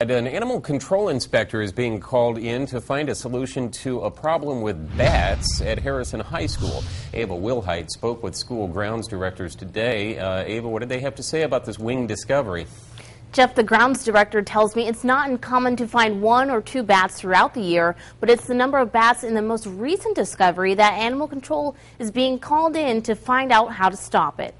An animal control inspector is being called in to find a solution to a problem with bats at Harrison High School. Ava Wilhite spoke with school grounds directors today. Ava, what did they have to say about this wing discovery? Jeff, the grounds director tells me it's not uncommon to find 1 or 2 bats throughout the year, but it's the number of bats in the most recent discovery that animal control is being called in to find out how to stop it.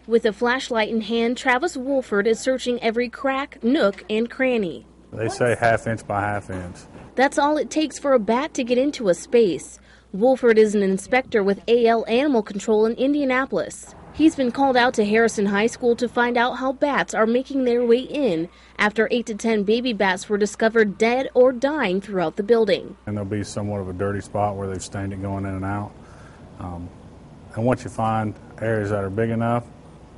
With a flashlight in hand, Travis Wolford is searching every crack, nook, and cranny. They say ½ inch by ½ inch. That's all it takes for a bat to get into a space. Wolford is an inspector with AL Animal Control in Indianapolis. He's been called out to Harrison High School to find out how bats are making their way in after 8 to 10 baby bats were discovered dead or dying throughout the building. And there'll be somewhat of a dirty spot where they've stained it going in and out. And once you find areas that are big enough,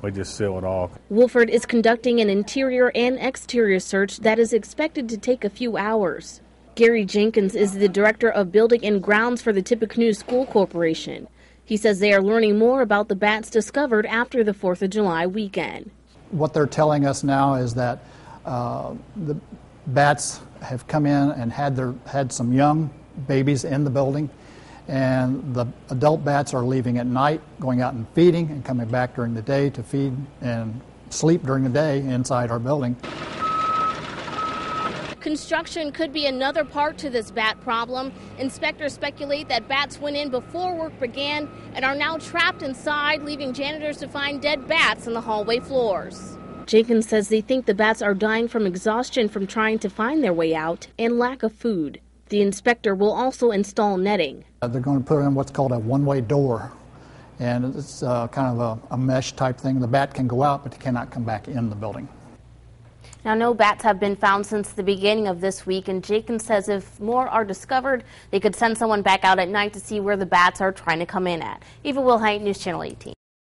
we just seal it off. Wolford is conducting an interior and exterior search that is expected to take a few hours. Gary Jenkins is the director of building and grounds for the Tippecanoe School Corporation. He says they are learning more about the bats discovered after the 4th of July weekend. What they're telling us now is that the bats have come in and had some young babies in the building, and the adult bats are leaving at night, going out and feeding, and coming back during the day to feed and sleep during the day inside our building. Construction could be another part to this bat problem. Inspectors speculate that bats went in before work began and are now trapped inside, leaving janitors to find dead bats on the hallway floors. Jenkins says they think the bats are dying from exhaustion from trying to find their way out and lack of food. The inspector will also install netting. They're going to put in what's called a one-way door, and it's kind of a mesh type thing. The bat can go out, but it cannot come back in the building. Now, no bats have been found since the beginning of this week, and Jenkins says if more are discovered, they could send someone back out at night to see where the bats are trying to come in at. Eva Wilhite, News Channel 18.